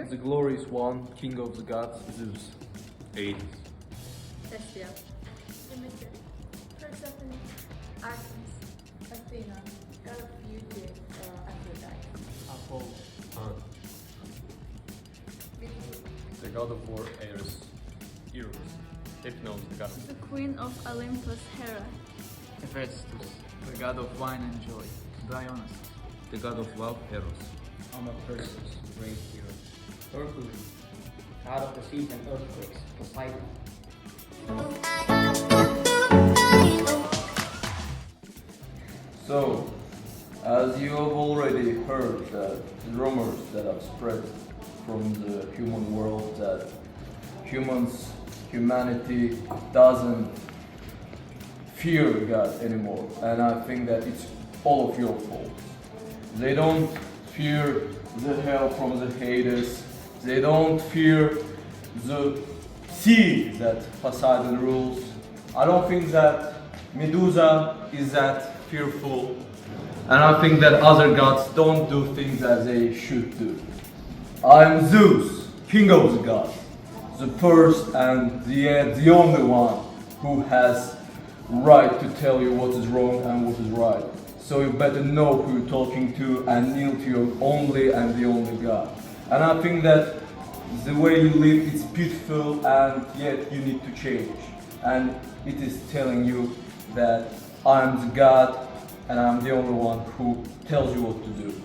Mercury. The glorious one, king of the gods, Zeus. Hades. Hestia. Demeter, Persephone, Artemis, Athena, god of beauty, Aphrodite. Apollo. The god of war, Ares. Eros. Hypnos, the god of The queen of Olympus, Hera. Hephaestus, the god of wine and joy. Dionysus, The god of love, Eros. Perseus, the great hero. Hercules, god of the seas and earthquakes, Poseidon. So, as you have already heard that the rumors that have spread from the human world that humanity doesn't fear God anymore, and I think that it's all of your fault. They don't fear the hell from the Hades. They don't fear the sea that Poseidon rules. I don't think that Medusa is that fearful. And I think that other gods don't do things that they should do. I am Zeus, king of the gods, the first and the only one who has right to tell you what is wrong and what is right. So you better know who you're talking to and kneel to your only and the only God. And I think that the way you live is beautiful, and yet you need to change. And it is telling you that I am the God and I'm the only one who tells you what to do.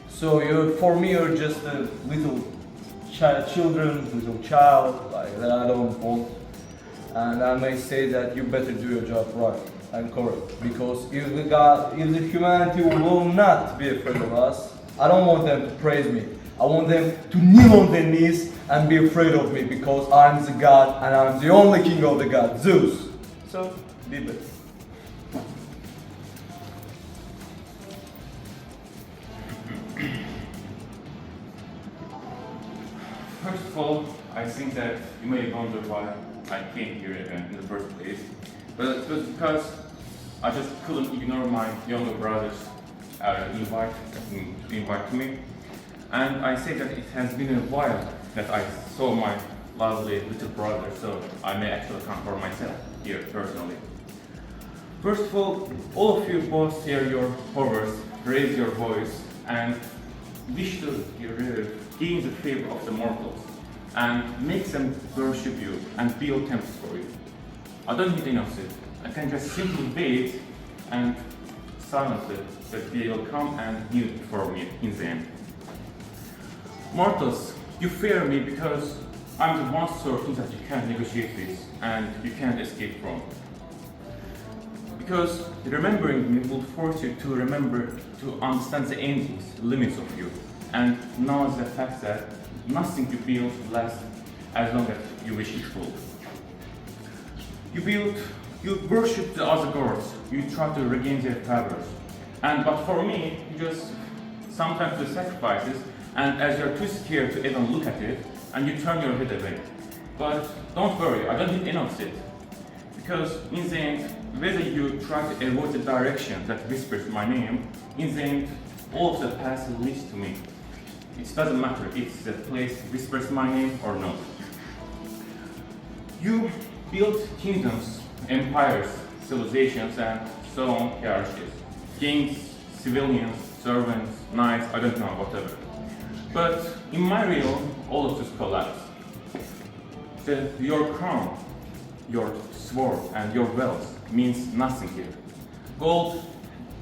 So for me, you're just a little little child, like that I don't want. And I may say that you better do your job right and correct. Because if the humanity will not be afraid of us, I don't want them to praise me. I want them to kneel on their knees and be afraid of me, because I'm the God and I'm the only king of the gods, Zeus. So, be better. First of all, I think that you may wonder why I came here in the first place. But it was because I just couldn't ignore my younger brother's invite to me. And I say that it has been a while that I saw my lovely little brother, so I may actually come for myself here personally. First of all of you both hear your powers, raise your voice, and wish to gain the favor of the mortals, and make them worship you and build temples for you. I don't need any of it. I can just simply wait and silently that they will come and kneel before me in the end. Mortals, you fear me because I'm the one sort that you can't negotiate with and you can't escape from. Because remembering me will force you to remember to understand the endings, limits of you, and know the fact that nothing you build lasts as long as you wish it will. You worship the other gods, you try to regain their powers. But for me, you just sometimes do sacrifices, and as you're too scared to even look at it, and you turn your head away. But don't worry, I don't need any of it. Because in the end, whether you try to avoid the direction that whispers my name, in the end, all of the path leads to me. It doesn't matter if the place whispers my name or not. You build kingdoms, empires, civilizations, and so on hierarchies. Kings, civilians, servants, knights, I don't know, whatever. But in my realm, all of this collapse. Your crown, your sword, and your wealth means nothing here. Gold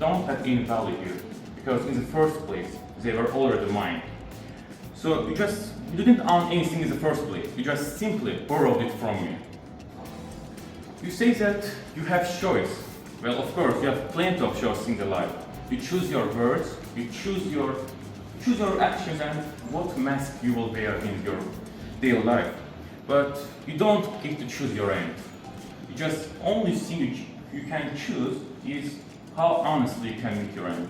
don't have any value here, because in the first place, they were already mine. So you didn't own anything in the first place, you just simply borrowed it from me. You say that you have choice. Well, of course, you have plenty of choice in the life. You choose your words, you choose your actions and what mask you will wear in your daily life. But you don't get to choose your end. You just only thing you can choose is how honestly you can meet your end.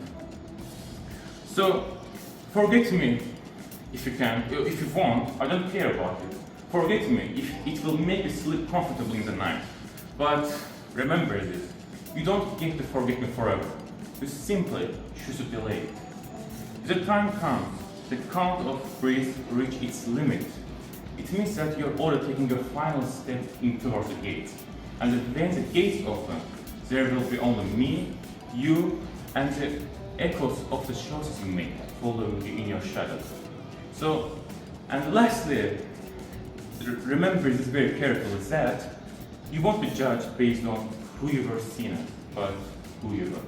So forget me if you can, if you want, I don't care about it. Forget me if it will make you sleep comfortably in the night. But remember this, you don't get to forget me forever. You simply choose to delay it. If the time comes the count of breaths reach its limit, it means that you're already taking your final step towards the gate. And when the gates open, there will be only me, you, and the echoes of the choices you make following you in your shadow. So, and lastly, remember this very carefully, that you won't be judged based on who you were seen as, but who you were.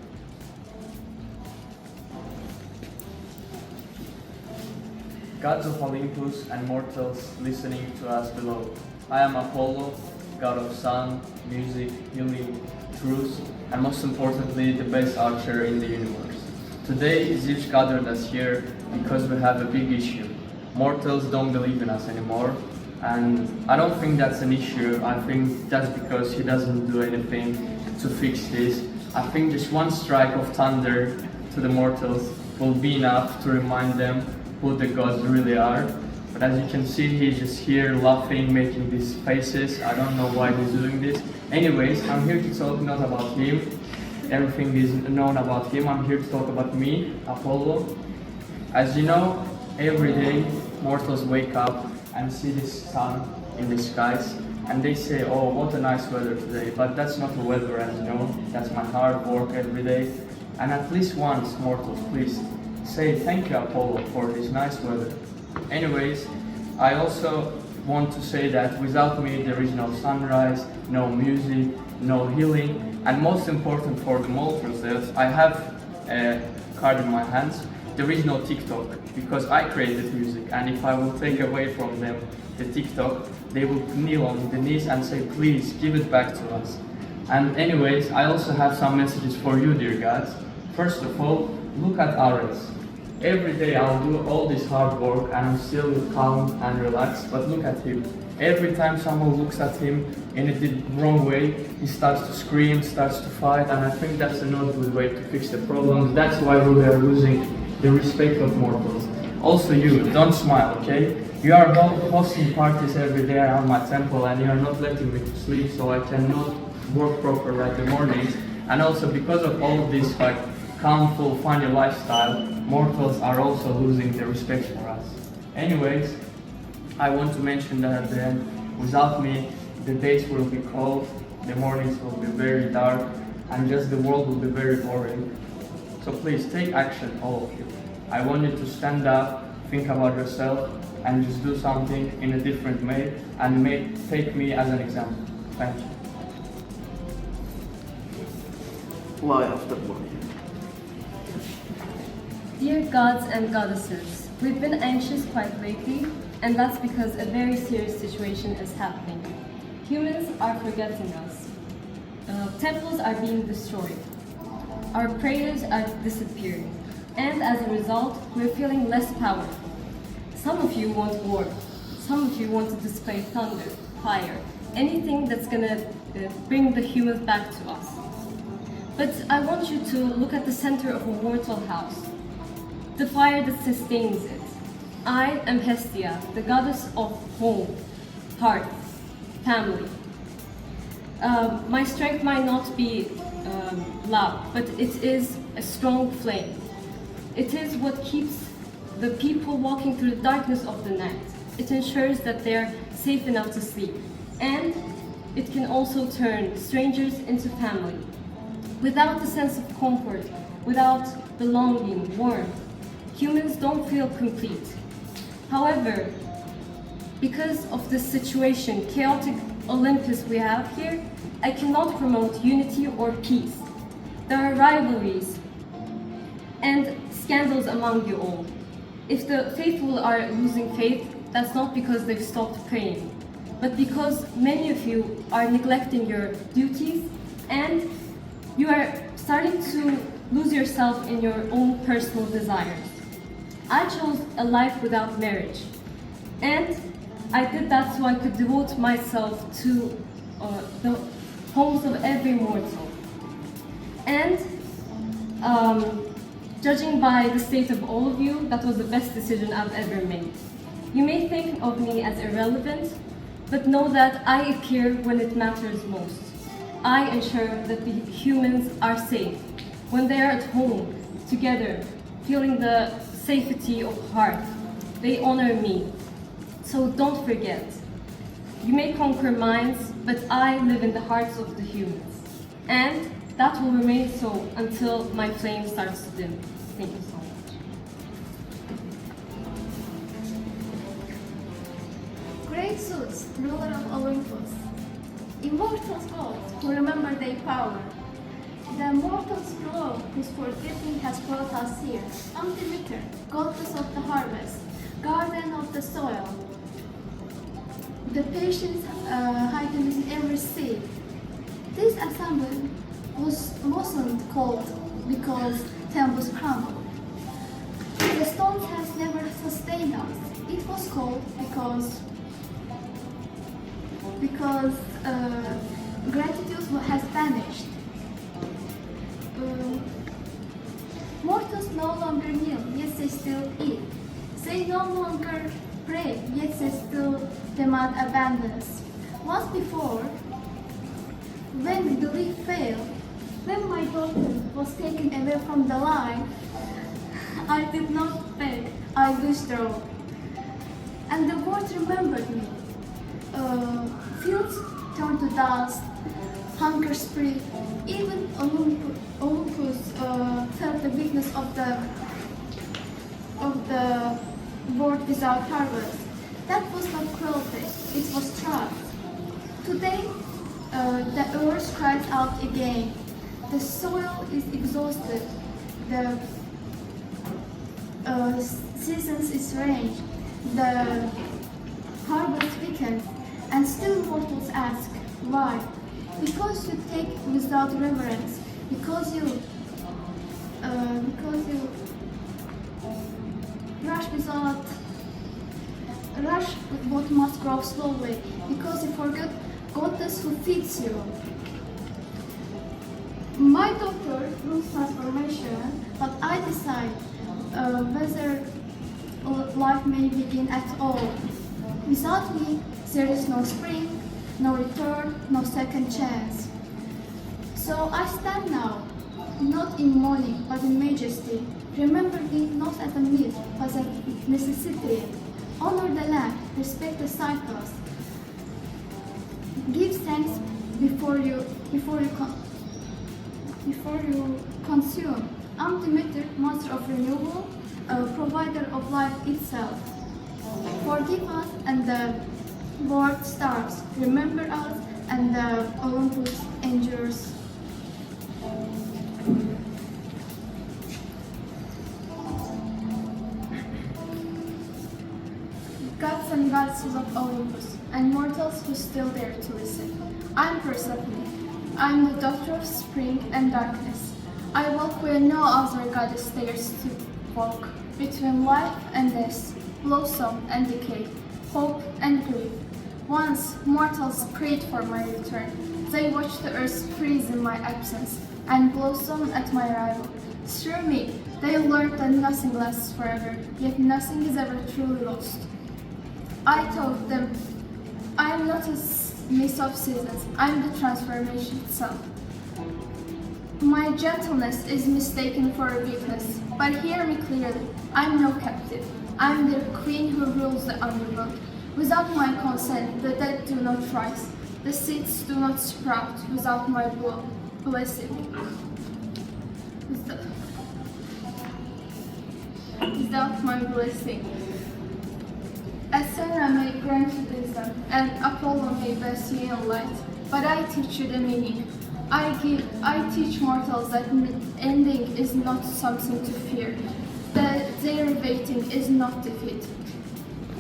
Gods of Olympus and mortals listening to us below. I am Apollo, god of sun, music, healing, truth, and most importantly, the best archer in the universe. Today, Zeus gathered us here because we have a big issue. Mortals don't believe in us anymore, and I don't think that's an issue. I think that's because he doesn't do anything to fix this. I think just one strike of thunder to the mortals will be enough to remind them who the gods really are. But as you can see, he's just here laughing, making these faces. I don't know why he's doing this. Anyways, I'm here to talk not about him. Everything is known about him. I'm here to talk about me, Apollo. As you know, every day mortals wake up and see this sun in the skies, and they say, oh, what a nice weather today. But that's not the weather, as you know. That's my hard work every day. And at least once, mortals, please say thank you, Apollo, for this nice weather. Anyways, I also want to say that without me there is no sunrise, no music, no healing, and most important for the mortals, I have a card in my hands. There is no TikTok, because I created music, and if I will take away from them the TikTok, they will kneel on the knees and say, please give it back to us. And anyways, I also have some messages for you, dear gods. First of all, look at Ares. Every day I'll do all this hard work and I'm still calm and relaxed, but look at him. Every time someone looks at him in the wrong way, he starts to scream, starts to fight, and I think that's not a good way to fix the problems. That's why we are losing the respect of mortals. Also you, don't smile, okay? You are hosting parties every day around my temple and you are not letting me to sleep, so I cannot work properly at the mornings. And also because of all of this calmful, funny lifestyle, mortals are also losing their respect for us. Anyways, I want to mention that at the end, without me, the days will be cold, the mornings will be very dark, and just the world will be very boring. So please take action, all of you. I want you to stand up, think about yourself, and just do something in a different way, and take me as an example. Thank you. Lie of the body. Dear gods and goddesses, we've been anxious quite lately, and that's because a very serious situation is happening. Humans are forgetting us. Temples are being destroyed. Our prayers are disappearing. And as a result, we're feeling less powerful. Some of you want war. Some of you want to display thunder, fire, anything that's gonna bring the humans back to us. But I want you to look at the center of a mortal house, the fire that sustains it. I am Hestia, the goddess of home, hearth, family. My strength might not be loud, but it is a strong flame. It is what keeps the people walking through the darkness of the night. It ensures that they are safe enough to sleep. And it can also turn strangers into family. Without the sense of comfort, without belonging, warmth, humans don't feel complete. However, because of this situation, chaotic Olympus we have here, I cannot promote unity or peace. There are rivalries and scandals among you all. If the faithful are losing faith, that's not because they've stopped praying, but because many of you are neglecting your duties and you are starting to lose yourself in your own personal desires. I chose a life without marriage, and I did that so I could devote myself to the homes of every mortal. And judging by the state of all of you, that was the best decision I've ever made. You may think of me as irrelevant, but know that I appear when it matters most. I ensure that the humans are safe when they are at home, together, feeling the safety of heart. they honor me. So don't forget. You may conquer minds, but I live in the hearts of the humans. And that will remain so until my flame starts to dim. Thank you so much. Great Zeus, ruler of Olympus, immortal gods who remember their power, the mortals below whose forgetting has brought us here, Demeter, goddess of the harvest, guardian of the soil, the patience hidden in every seed. This assembly wasn't cold because temples crumbled. The stones has never sustained us. It was cold because gratitude has vanished. Mortals no longer kneel, yet they still eat. They no longer pray, yet they still demand abundance. Once before, when belief failed, when my daughter was taken away from the line, I did not beg, I withdrew. And the world remembered me. Fields turned to dust, hunger spread, even Olympus felt the weakness of the world without harvest. That was not cruelty, it was trust. Today, the earth cries out again. The soil is exhausted. The seasons is range. The harvest weakened, and still mortals ask, why? Because you take without reverence. Because you rush what must grow slowly. Because you forget goddess who feeds you. My daughter rules transformation, but I decide whether life may begin at all. Without me, there is no spring, no return, no second chance. So I stand now, not in mourning, but in majesty. Remember me not as a myth, but as a necessity. Honor the land, respect the cycles. Give thanks before you consume. I'm Demeter, master of renewal, provider of life itself. Forgive us and the world starts. Remember us and the Olympus endures. Gods and goddesses of Olympus, and mortals who still dare to listen. I'm Persephone. I'm the daughter of spring and darkness. I walk where no other goddess dares to walk, between life and death, blossom and decay, hope and grief. Once mortals prayed for my return. They watched the earth freeze in my absence and blossom at my arrival. Through me, they learned that nothing lasts forever, yet nothing is ever truly lost. I told them, I am not a mist of seasons, I am the transformation itself. My gentleness is mistaken for a weakness, but hear me clearly, I am no captive. I am the queen who rules the underworld. Without my consent, the dead do not rise. The seeds do not sprout without my blessing. Without my blessing. Athena may grant you wisdom, and Apollo may bless you in light, but I teach you the meaning. I teach mortals that ending is not something to fear, that their waiting is not defeat.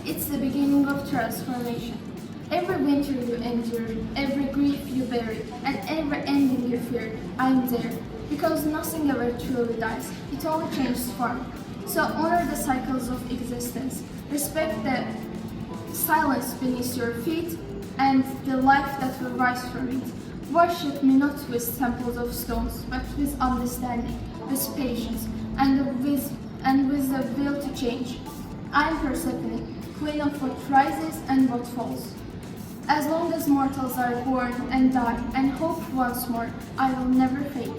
It's the beginning of transformation. Every winter you endure, every grief you bury, and every ending you fear, I'm there. Because nothing ever truly dies, it only changes form. So honor the cycles of existence. Respect the silence beneath your feet and the life that will rise from it. Worship me not with temples of stones, but with understanding, with patience, and with the will to change. I am Persephone, queen of what rises and what falls. As long as mortals are born and die and hope once more, I will never fade.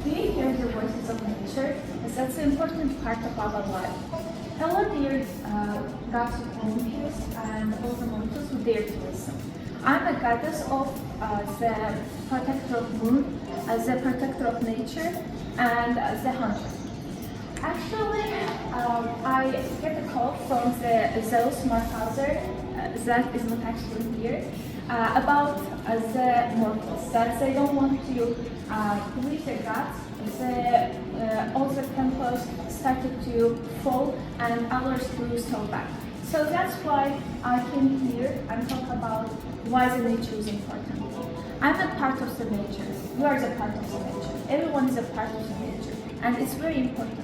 Do you hear the voices of nature? nature, as that's an important part of our life. Hello dear gods of Olympus and all the mortals who dare to listen. I'm a goddess of the protector of moon, the protector of nature, and the hunter. Actually, I get a call from the Zeus, my father, that is not actually here, about the mortals, that they don't want to believe the gods. All the temples started to fall and others grew so back. So that's why I came here and talk about why the nature is important. I'm a part of the nature. You are the part of the nature. Everyone is a part of the nature, and it's very important.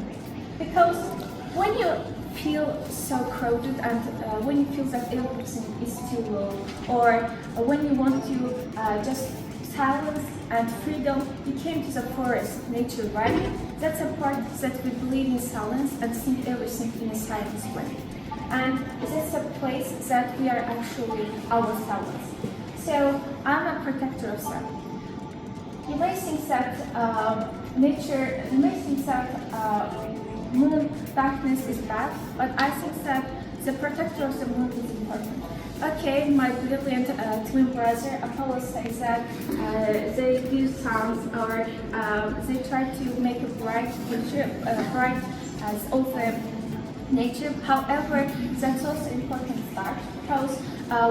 Because when you feel so crowded and when you feel that everything is too low, or when you want to just silence and freedom, you came to the forest, nature, right? That's a part that we believe in silence and think everything in a silence way. And that's a place that we are actually ourselves. So I'm a protector of that. You may think that nature, you may think that moon darkness is bad, but I think that the protector of the moon is important. Okay, my brilliant twin brother Apollo says that they use sounds or they try to make a bright picture, bright as all the nature. However, that's also important part because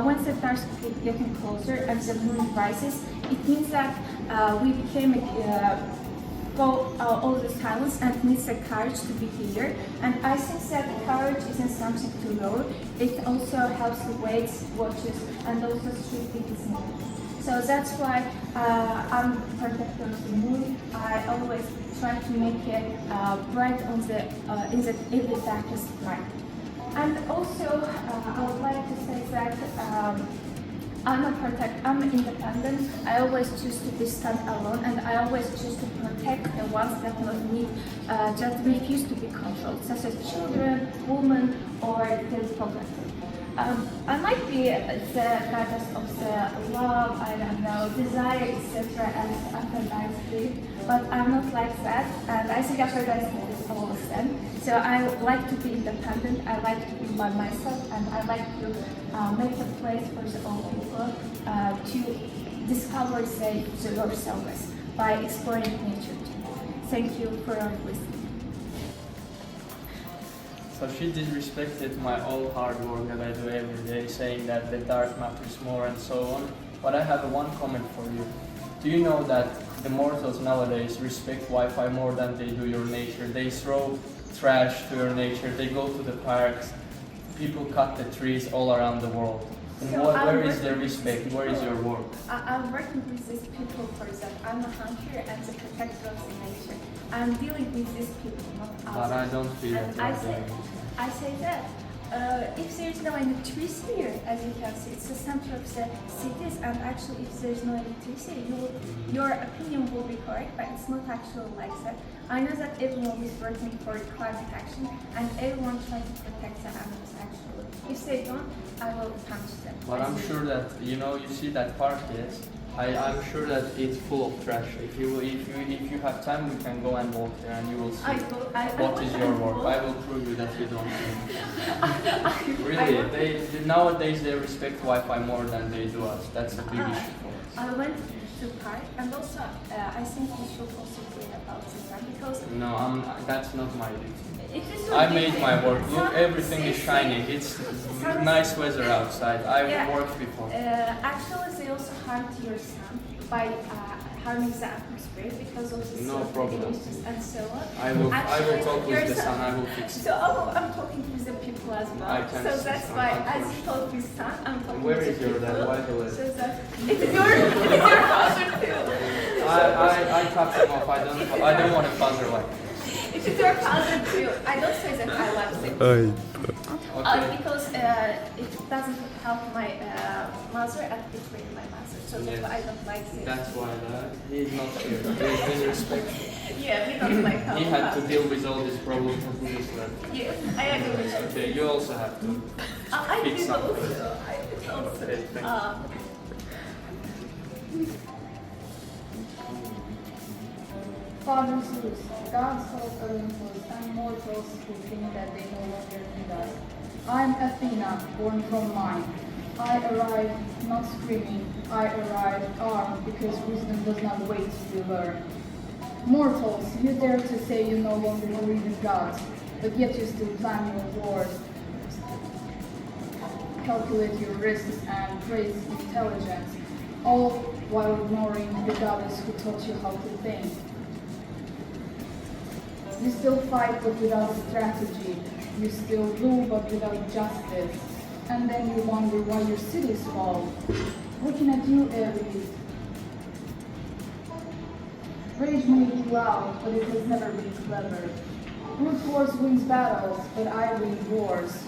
once the stars keep getting closer and the moon rises, it means that we became all the silence and needs the courage to be here. And I think that courage isn't something to lower. It also helps the weights, watches, and also street things. So that's why I'm protector of the moon. I always try to make it bright on the in the every darkest night. And also, I would like to say that I'm independent. I always choose to be stand alone, and I always choose to protect the ones that not need, just refuse to be controlled, such as children, women, or the public. I might be the goddess of the love, I don't know, desire, etc. as Aphrodite, but I'm not like that, and I think Aphrodite is all of them. So I like to be independent, I like to be by myself, and I like to make a place for the old people to discover themselves by exploring nature too. Thank you for listening. So she disrespected my all hard work that I do every day, saying that the dark matters more and so on. But I have one comment for you. Do you know that the mortals nowadays respect Wi-Fi more than they do your nature? They throw trash to your nature, they go to the parks, people cut the trees all around the world. And So where is their respect? Where is your work? I'm working with these people for that. I'm a hunter and the protector of the nature. I'm dealing with these people, not others. But I don't feel And that. I say that if there is no electricity here, as you can see, it's the center of the cities, and actually if there is no electricity, your opinion will be correct, but it's not actually like that. I know that everyone is working for climate action, and everyone tries to protect the animals actually. If they don't, I will punch them. But I'm sure that, you see that park, yes? I'm sure that it's full of trash. If you have time, we can go and walk there, and you will see what is your work. I will prove you that you don't do. Really, nowadays they respect Wi-Fi more than they do us. That's a big issue for us. I went to park, and also I think we should also read about this one because No, that's not my duty. it is I made my work. Look, everything is shining. It's nice weather outside. I worked before. Actually, they also harm to your sun by harming the atmosphere because of the No problem. emissions and so on. I will talk with the sun. I will fix it. So I'm talking with the people as well. I can So see that's some, why, as unfortunately. you talk with sun, I'm talking Where with is the your people. dad? Why the list? So that it is your father too. I cut him off. I don't want a father like this. It is your father too. I don't say that I love him. Okay. Because it doesn't help my mother and betray my mother. So that's why I don't like this. That's why he's not here. He's disrespectful. Yeah, we don't like how He had to deal with all these problems and he just left. Yes, I agree with you. Okay, you also have to. I Fix did something. also. I did also. Okay, thank you. Father Zeus, gods of Olympus, and mortals who think that they no longer need us. I am Athena, born from mine. I arrive not screaming, I arrive armed, because wisdom does not wait to be learned. Mortals, you dare to say you no longer believe in gods, but yet you still plan your wars, calculate your risks, and praise intelligence, all while ignoring the goddess who taught you how to think. You still fight but without strategy. You still rule but without justice. And then you wonder why your cities fall. Looking at you, Ares. Rage may be loud, but it has never been clever. Brute force wins battles, but I win wars.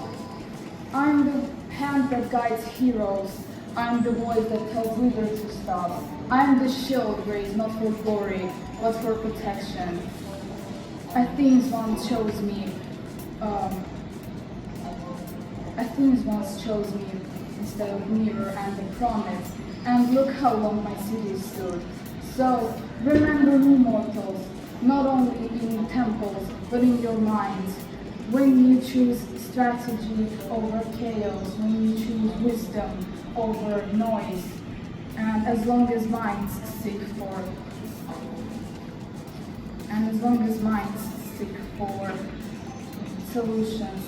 I'm the hand that guides heroes. I'm the voice that tells leaders to stop. I'm the shield raised not for glory, but for protection. Athens once chose me. Athens once chose me instead of mirror and the promise. And look how long my city stood. So remember me, mortals, not only in temples, but in your minds. When you choose strategy over chaos, when you choose wisdom over noise, and as long as minds seek for solutions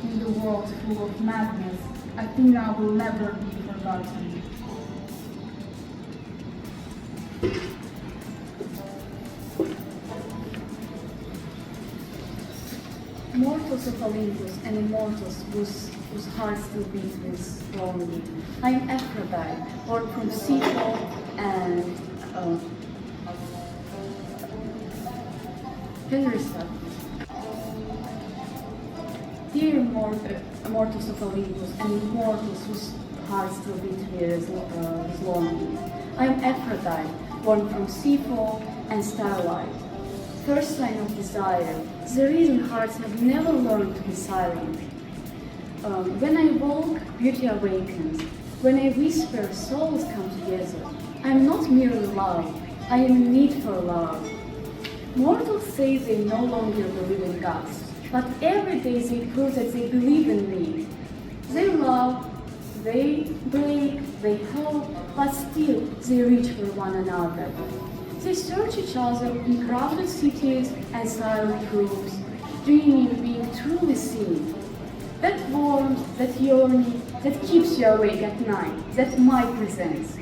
in the world full of madness, Athena will never be forgotten. Mortals of Olympus and immortals whose hearts still beat with lonely. I am Aphrodite, born from Cephal and Henrysa. Dear mortals of Olympus and immortals whose hearts still beat with lonely. I am Aphrodite, born from Cephal and starlight. First sign of desire, the reason hearts have never learned to be silent. When I walk, beauty awakens. When I whisper, souls come together. I am not merely love, I am in need for love. Mortals say they no longer believe in gods, but every day they prove that they believe in me. They love, they break, they hope, but still they reach for one another. They search each other in crowded cities and silent rooms, dreaming of being truly seen. That warmth, that yearning, that keeps you awake at night, that my presence.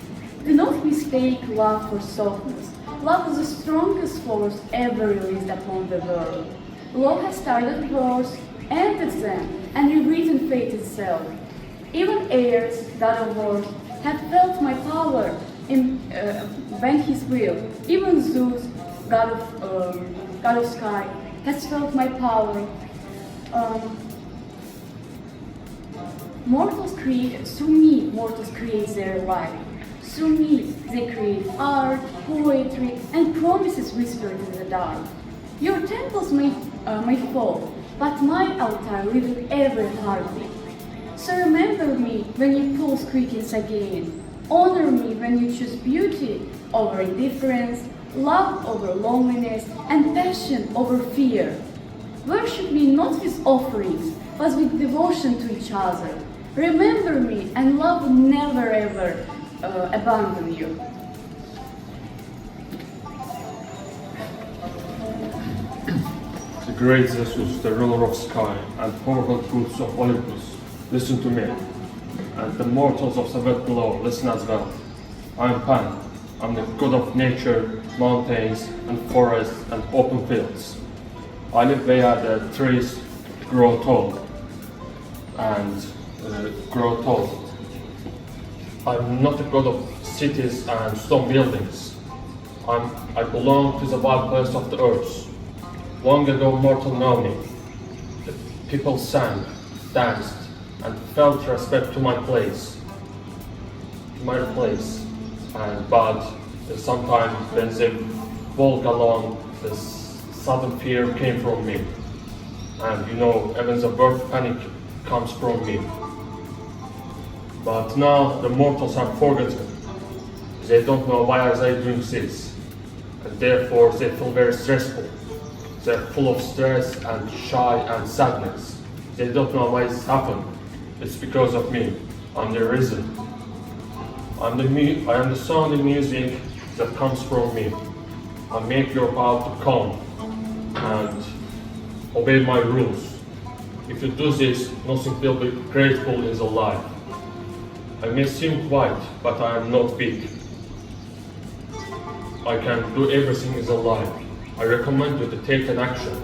Do not mistake love for softness. Love is the strongest force ever released upon the world. Love has started wars, ended them, and rewritten fate itself. Even Ares, god of wars, have felt my power when his will. Even Zeus, god of sky, has felt my power. Mortals create their life. Through me, they create art, poetry, and promises whispered in the dark. Your temples may fall, but my altar lives in every heartbeat. So remember me when your pulse quickens again. Honor me when you choose beauty over indifference, love over loneliness, and passion over fear. Worship me not with offerings, but with devotion to each other. Remember me, and love will never ever abandon you. The great Zeus, the ruler of sky, and powerful goods of Olympus, listen to me. And the mortals of the world below, listen as well. I am Pan. I'm the god of nature, mountains, and forests, and open fields. I live where the trees grow tall and grow tall. I'm not a god of cities and stone buildings. I belong to the wild place of the earth. Long ago, mortal know me. The people sang, danced, and felt respect to my place. But sometimes when they walk along, the sudden fear came from me. And even the word panic comes from me. But now the mortals have forgotten. They don't know why are they doing this. and therefore they feel very stressful. They're full of stress and shy and sadness. They don't know why it's happened. It's because of me. I'm the reason. I am the sound music that comes from me. I make your power to come and obey my rules. If you do this, nothing will be grateful in the life. I may seem quiet, but I am not big. I can do everything in the life. I recommend you to take an action.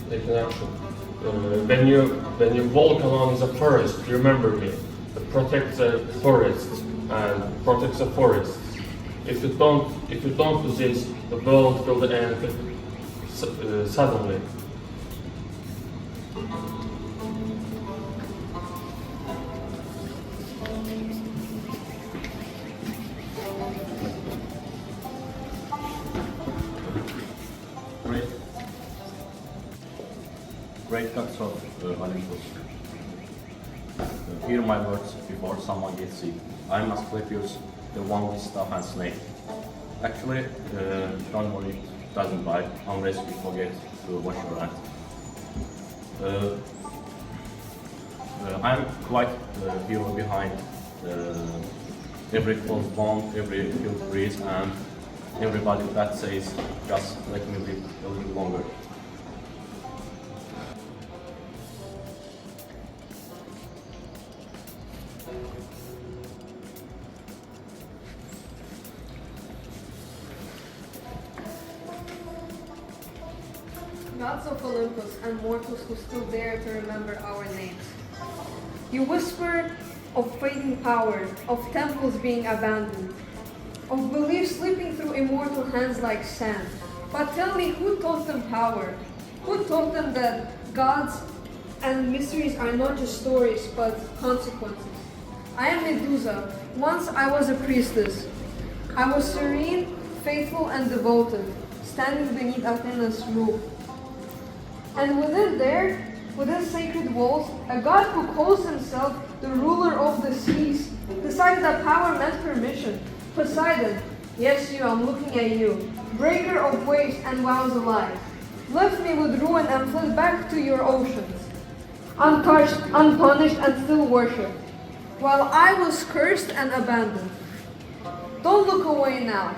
Take an action. When you walk along the forest, remember me. Protect the forest and protect the forests. If you don't do this, the world will end suddenly. Great gods of Olympus. Hear my words before someone gets sick. I must refuse the one with staff and snake. Actually, don't worry, it doesn't bite unless you forget to wash your hands. I'm quite the hero behind every close bond, every filled breeze, and everybody that says, just let me live a little longer. Gods of Olympus and mortals who still dare to remember our names. You whispered of fading power, of temples being abandoned, of beliefs slipping through immortal hands like sand. But tell me, who taught them power? Who taught them that gods and mysteries are not just stories, but consequences? I am Medusa. Once I was a priestess. I was serene, faithful, and devoted, standing beneath Athena's roof. And within sacred walls, a god who calls himself the ruler of the seas decided that power meant permission. Poseidon, yes you, I'm looking at you, breaker of waves and wows alive, left me with ruin and fled back to your oceans, untouched, unpunished, and still worshipped, while I was cursed and abandoned. Don't look away now.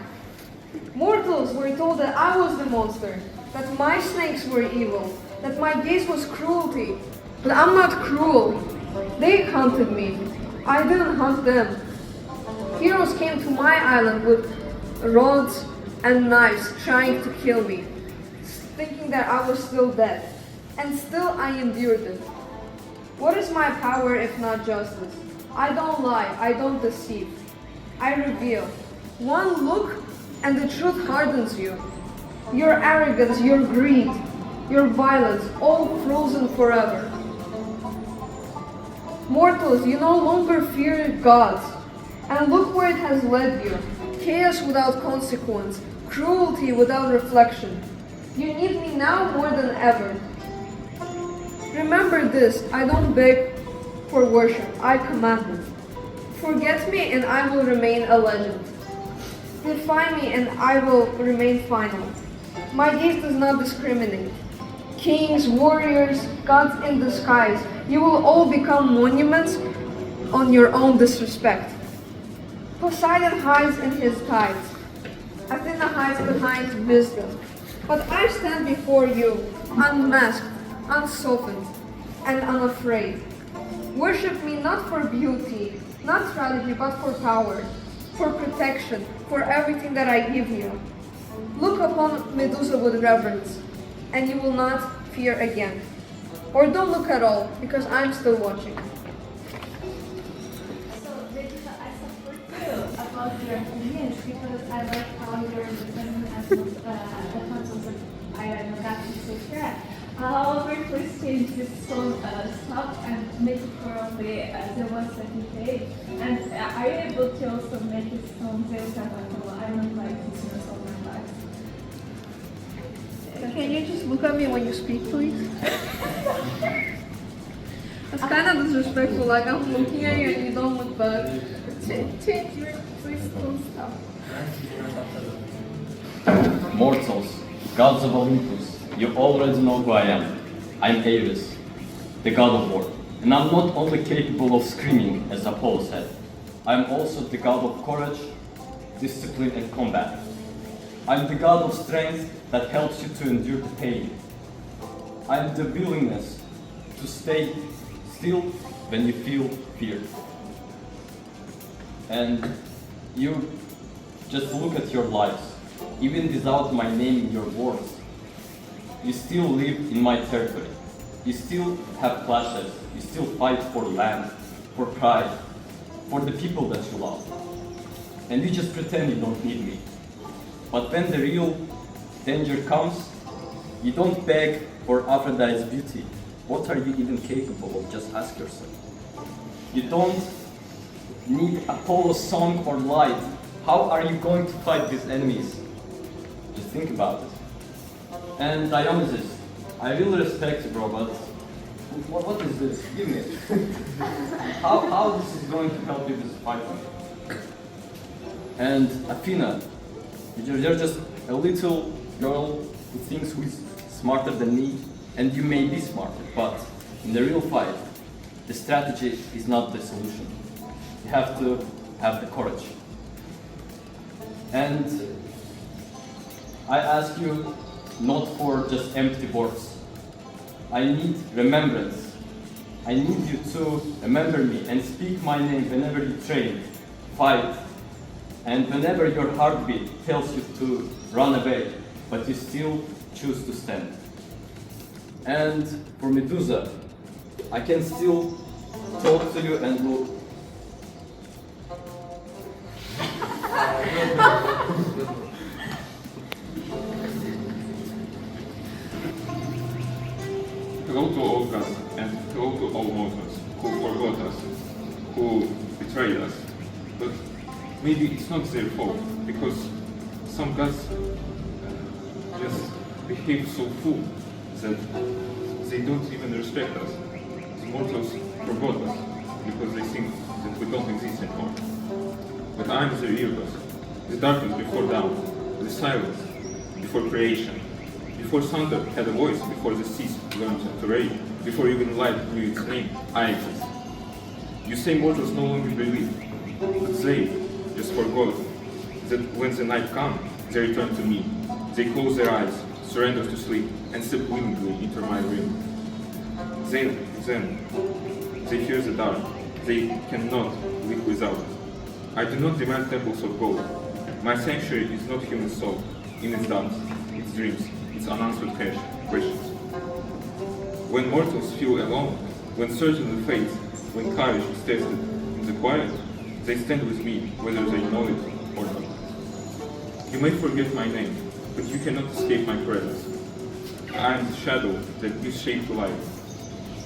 Mortals were told that I was the monster, that my snakes were evil, that my gaze was cruelty. But I'm not cruel. They hunted me. I didn't hunt them. Heroes came to my island with rods and knives trying to kill me, thinking that I was still dead. And still I endured it. What is my power if not justice? I don't lie, I don't deceive. I reveal. One look and the truth hardens you. Your arrogance, your greed, your violence, all frozen forever. Mortals, you no longer fear gods. And look where it has led you. Chaos without consequence, cruelty without reflection. You need me now more than ever. Remember this, I don't beg for worship, I command it. Forget me and I will remain a legend. Defy me and I will remain final. My gaze does not discriminate. Kings, warriors, gods in disguise, you will all become monuments on your own disrespect. Poseidon hides in his tides. Athena hides behind wisdom. But I stand before you, unmasked, unsoftened, and unafraid. Worship me not for beauty, not strategy, but for power, for protection, for everything that I give you. Look upon Medusa with reverence, and you will not fear again. Or don't look at all, because I'm still watching. So, Medusa, I support you about your opinions because I like how you're defending as the concepts of iron and that is so correct. However, please change this song stop and make it probably the ones that you played. And are you able to also make this song Zeus and I don't like this in all my life. Can you just look at me when you speak, please? That's kind of disrespectful, like I'm looking at you and you don't look back. Change your, please don't stop. Mortals, gods of Olympus, you already know who I am. I'm Ares, the god of war. And I'm not only capable of screaming, as Apollo said, I'm also the god of courage, discipline, and combat. I'm the god of strength that helps you to endure the pain. I'm the willingness to stay still when you feel fear. And you just look at your lives. Even without my name in your words, you still live in my territory. You still have clashes. You still fight for land, for pride, for the people that you love. And you just pretend you don't need me. But when the real danger comes, you don't beg for Aphrodite's beauty. What are you even capable of? Just ask yourself. You don't need Apollo's song or light. How are you going to fight these enemies? Just think about it. And Dionysus, I really respect you, bro, but what is this? Give me it. how this is going to help you with fighting? And Athena, you're just a little girl who thinks who is smarter than me, and you may be smarter, but in the real fight, the strategy is not the solution. You have to have the courage. And I ask you not for just empty words. I need remembrance. I need you to remember me and speak my name whenever you train, fight, and whenever your heartbeat tells you to run away, but you still choose to stand. And for Medusa, I can still talk to you and look. Hello to all gods and hello to all mortals who forgot us, who betrayed us. But maybe it's not their fault, because some gods just behave so full that they don't even respect us. The mortals forgot us because they think that we don't exist anymore. But I am the real God, the darkness before dawn, the silence before creation, before thunder had a voice, before the seas learned to rage, before even light knew its name, I exist. You say mortals no longer believe, but they just forgot that when the night comes, they return to me. They close their eyes, surrender to sleep, and step willingly into my realm. Then they fear the dark. They cannot live without it. I do not demand temples of gold. My sanctuary is not human soul, in its doubts, its dreams, its unanswered questions. When mortals feel alone, when certain faith, when courage is tested in the quiet, they stand with me, whether they know it or not. You may forget my name, but you cannot escape my presence. I am the shadow that gives shape to life,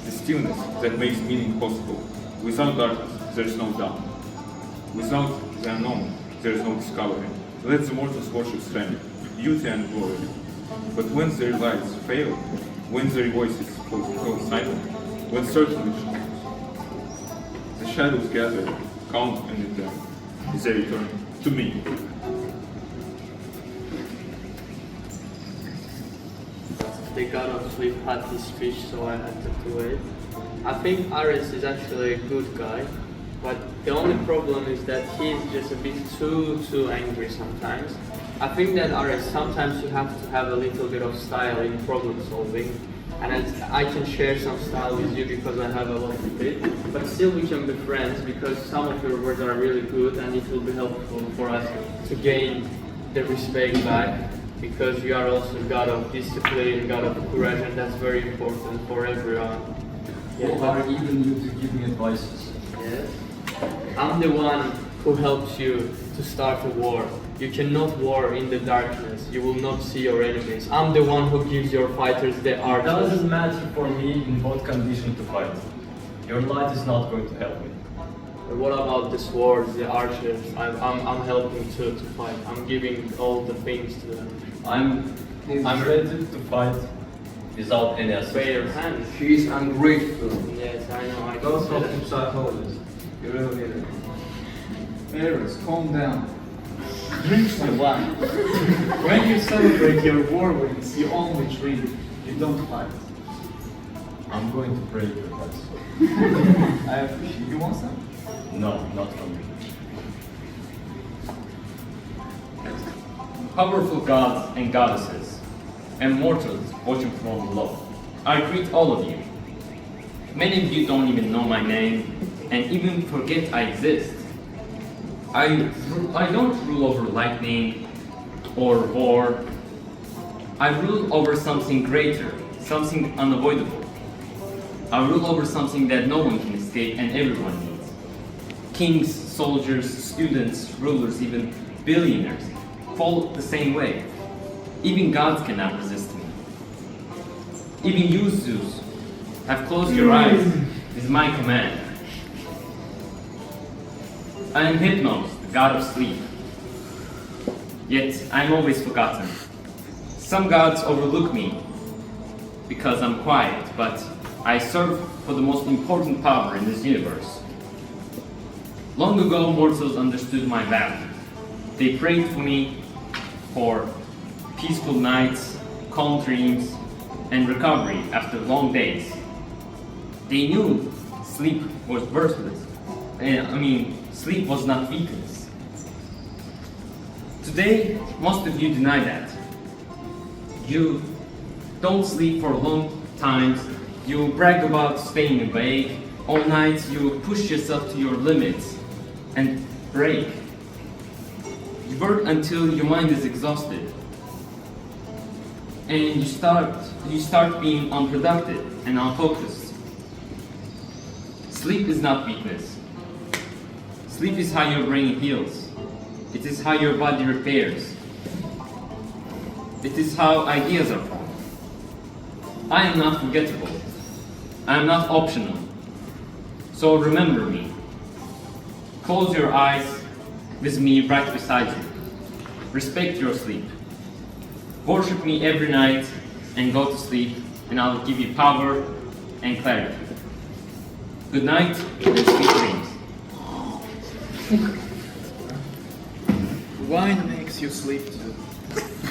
the stillness that makes meaning possible. Without darkness, there is no dawn. Without the unknown, there is no discovery. Let the mortals worship strength, beauty and glory. But when their lights fail, when their voices fall silent, when certainly the shadows gather, count and in them, they return to me. The god of sleep had this fish, so I had to do it. I think Ares is actually a good guy, but the only problem is that he's just a bit too angry sometimes. I think that Ares, sometimes you have to have a little bit of style in problem solving, and I can share some style with you because I have a lot of it, but still we can be friends because some of your words are really good and it will be helpful for us to gain the respect back, because you are also god of discipline, god of courage, and that's very important for everyone. Who are even you to give me advices? Yes. I'm the one who helps you to start a war. You cannot war in the darkness. You will not see your enemies. I'm the one who gives your fighters the art. It doesn't matter for me in what condition to fight. Your light is not going to help me. But what about the swords, the archers? I'm helping to fight. I'm giving all the things to them. I'm ready to fight without any assistance. By your hands. She is ungrateful. Yes, I know. I Don't can talk say to that. psychologists. You really need it. Ares, calm down. Drink my wine. When you celebrate your war wins, you only drink, you don't fight. I'm going to break your glass. I appreciate. You want some? No, not from me. Powerful gods and goddesses, and mortals watching from below, I greet all of you. Many of you don't even know my name, and even forget I exist. I don't rule over lightning or war. I rule over something greater, something unavoidable. I rule over something that no one can escape and everyone needs. Kings, soldiers, students, rulers, even billionaires fall the same way. Even gods cannot resist me. Even you, Zeus, have closed your eyes is my command. I am Hypnos, the god of sleep. Yet I am always forgotten. Some gods overlook me because I'm quiet, but I serve for the most important power in this universe. Long ago, mortals understood my value. They prayed for me for peaceful nights, calm dreams, and recovery after long days. They knew sleep was worthless. Sleep was not weakness. Today, most of you deny that. You don't sleep for long times. You brag about staying awake all night. You push yourself to your limits and break. You work until your mind is exhausted, and you start being unproductive and unfocused. Sleep is not weakness. Sleep is how your brain heals. It is how your body repairs. It is how ideas are formed. I am not forgettable. I am not optional. So remember me. Close your eyes with me right beside you. Respect your sleep. Worship me every night and go to sleep, and I will give you power and clarity. Good night and sweet dreams. Wine makes you sleep too.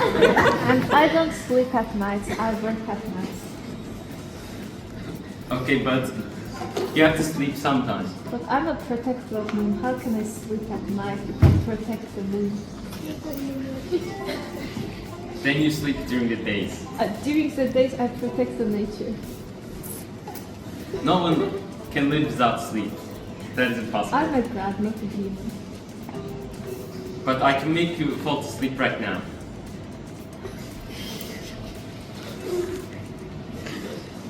And I don't sleep at night, I work at night. Okay, but you have to sleep sometimes. But I'm a protector of moon. How can I sleep at night if I protect the moon? Then you sleep during the days. During the days, I protect the nature. No one can live without sleep. That is impossible. I'm a god, not a demon. But I can make you fall to sleep right now.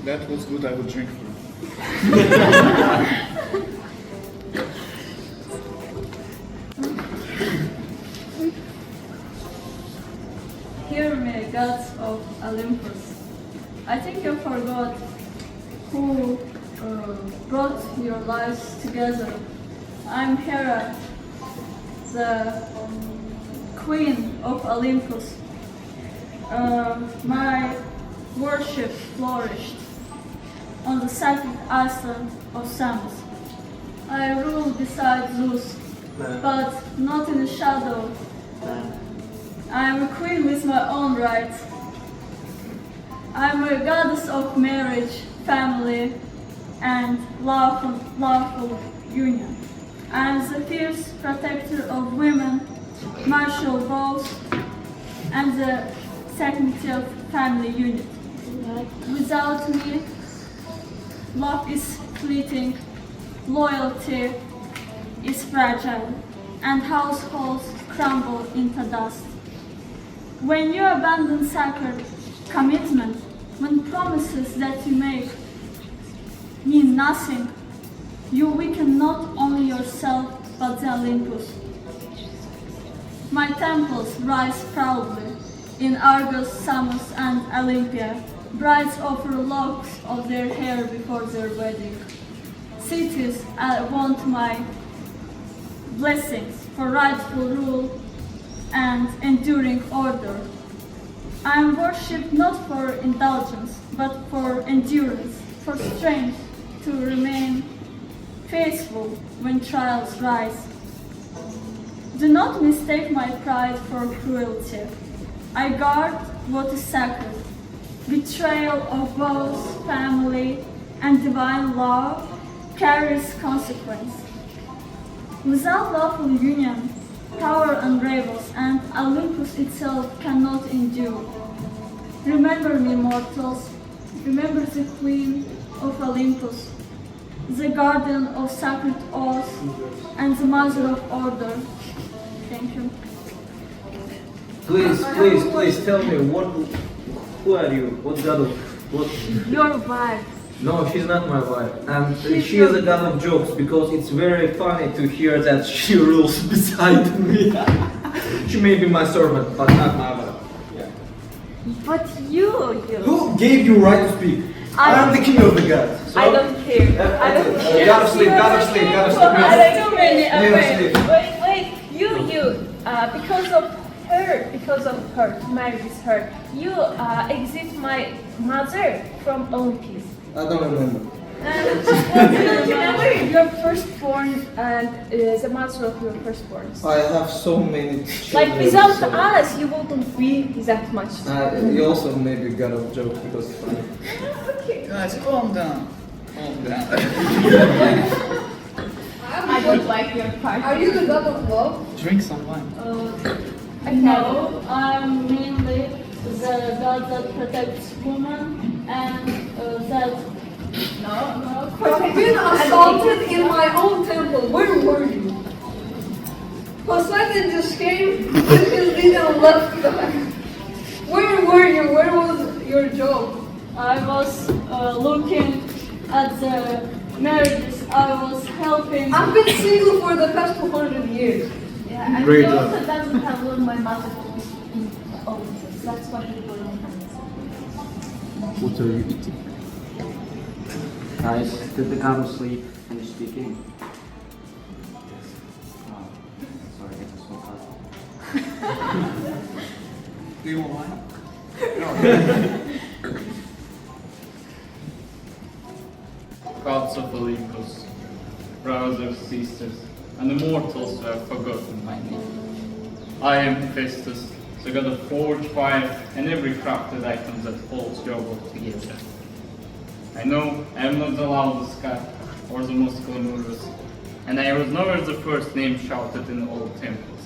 That was good, I will drink for you. Hear me, gods of Olympus. I think you forgot who brought your lives together. I'm Hera, the queen of Olympus. My worship flourished on the sacred island of Samos. I rule beside Zeus, but not in the shadow. I am a queen with my own rights. I am a goddess of marriage, family, and lawful union. I am the fierce protector of women, martial laws, and the sanctity of family unit. Without me, love is fleeting, loyalty is fragile, and households crumble into dust. When you abandon sacred commitment, when promises that you make mean nothing, you weaken not only yourself but the Olympus. My temples rise proudly in Argos, Samos, and Olympia. Brides offer locks of their hair before their wedding. Cities want my blessings for rightful rule and enduring order. I am worshipped not for indulgence, but for endurance, for strength to remain faithful when trials rise. Do not mistake my pride for cruelty. I guard what is sacred. Betrayal of both family and divine law carries consequence. Without lawful union, power unravels and Olympus itself cannot endure. Remember me, mortals. Remember the queen of Olympus, the guardian of sacred oaths, and the mother of order. Thank you. Please tell me who are you? What god of what? Your wife. No, she's not my wife. And she is a god of jokes because it's very funny to hear that she rules beside me. She may be my servant, but not my wife. Yeah. But you. Who gave you right to speak? I'm the king of the gods. So, I don't care. I don't care. Gotta sleep. Too many. Wait. You. Because of her, to marry with her, you exit my mother from Olympus. I don't remember. Remember your firstborn and the mother of your firstborn. I have so many children. Like without us, you wouldn't be that much. You also maybe god of jokes because it's funny. Okay. Guys, calm down. Calm down. I don't like your part. Are you the god of love? Drink some wine. No, I'm mainly the god that protects women and that. No. I've been assaulted in my own temple. Where were you? Poseidon just came with his leader and left back. Where were you? Where was your job? I was looking at the marriages. I was helping. I've been single for the past 200 years. Yeah, and Great he also doesn't have one my mother in Olympus. That's what he told me. What are you eating? Guys, did the god of sleep finish speaking? Oh, sorry, I just woke up. Do you want wine? Gods of Olympus, brothers, sisters, and the mortals who have forgotten my name. I am Hephaestus, the god of forge, fire, and every crafted item that holds your world together. I know I am not the loudest god or the most glamorous, and I was never the first name shouted in all temples.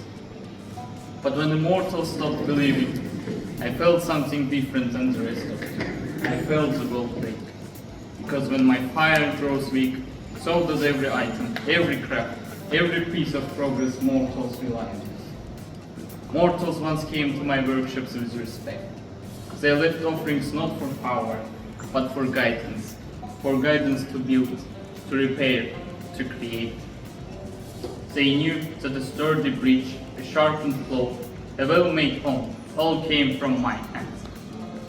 But when the mortals stopped believing, I felt something different than the rest of them. I felt the world break. Because when my fire grows weak, so does every item, every craft, every piece of progress mortals rely on. Mortals once came to my workshops with respect. They left offerings not for power, but for guidance to build, to repair, to create. They knew that a sturdy bridge, a sharpened plow, a well-made home, all came from my hands.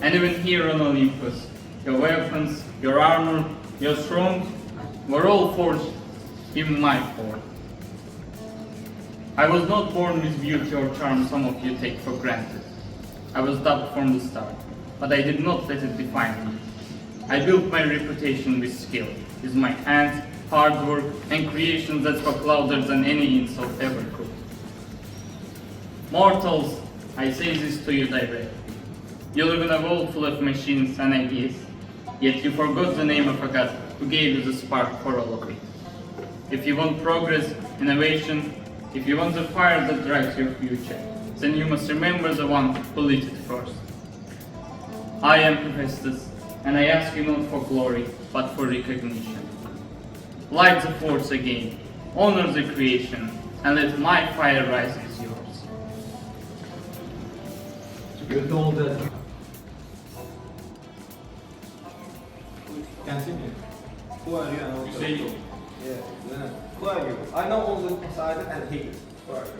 And even here on Olympus, your weapons, your armor, your thrones were all forged in my form. I was not born with beauty or charm some of you take for granted. I was dubbed from the start, but I did not let it define me. I built my reputation with skill, with my hands, hard work, and creations that spoke louder than any insult ever could. Mortals, I say this to you directly. You live in a world full of machines and ideas, yet you forgot the name of a god who gave you the spark for all of it. If you want progress, innovation, if you want the fire that drives your future, then you must remember the one who lit it first. I am Hephaestus, and I ask you not for glory, but for recognition. Light the force again, honor the creation, and let my fire rise as yours. You told that. Continue. Who are you? You say you. Yeah. Who are you? I know only Poseidon and Hades. Who are you?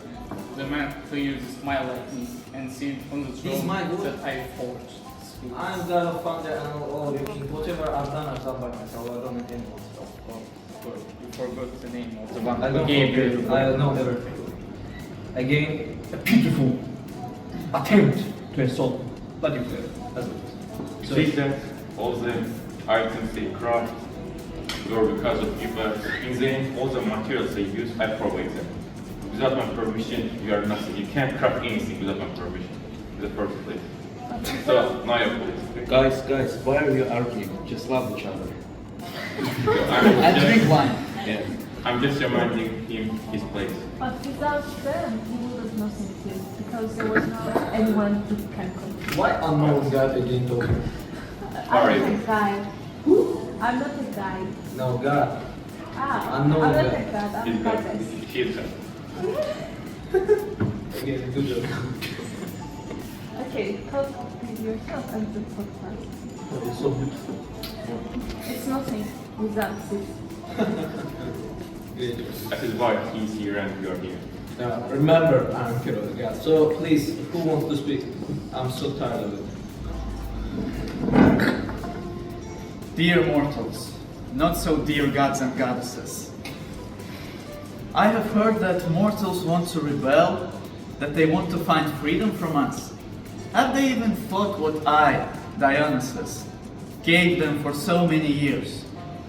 The man who used to smile at me and sit on the throne that I forged. I am God of thunder and all you king. Whatever I've done by myself. I don't need anyone's help. You forgot the name of the one I who don't gave forget. you. I know everything. Again, a beautiful attempt to insult me. But you failed. That's it. Systems, all the items they craft were because of you, but in the end, all the materials they use, I provide them. Without my permission, you are nothing. You can't craft anything without my permission. In the first place. So, now you're police. Guys, why are you arguing? Just love each other. And drink wine. Yeah. I'm just reminding him his place. But without them, he would have nothing to, because there was no anyone who can compete. Why unknown God again talking? I'm not a guy. Who? I'm not a guy. No, God. I'm Unknown not God. a god, I'm He's a got goddess. his head. Again, good joke. Okay, talk with yourself and the podcast. It's so beautiful. It's nothing without this. That is why he's here and you are here. Now, remember, I'm Kiro the God. So please, who wants to speak? I'm so tired of it. Dear mortals, not so dear gods and goddesses. I have heard that mortals want to rebel, that they want to find freedom from us. Have they even thought what I, Dionysus, gave them for so many years?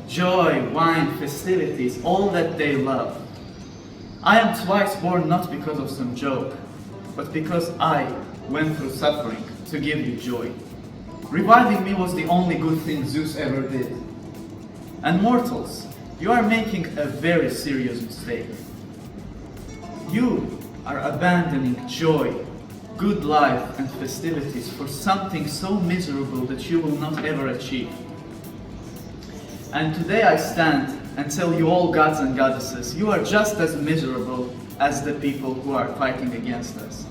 Joy, wine, festivities, all that they love. I am twice born not because of some joke, but because I went through suffering to give you joy. Reviving me was the only good thing Zeus ever did. And mortals, you are making a very serious mistake. You are abandoning joy, good life and festivities for something so miserable that you will not ever achieve. And today I stand and tell you all gods and goddesses, you are just as miserable as the people who are fighting against us.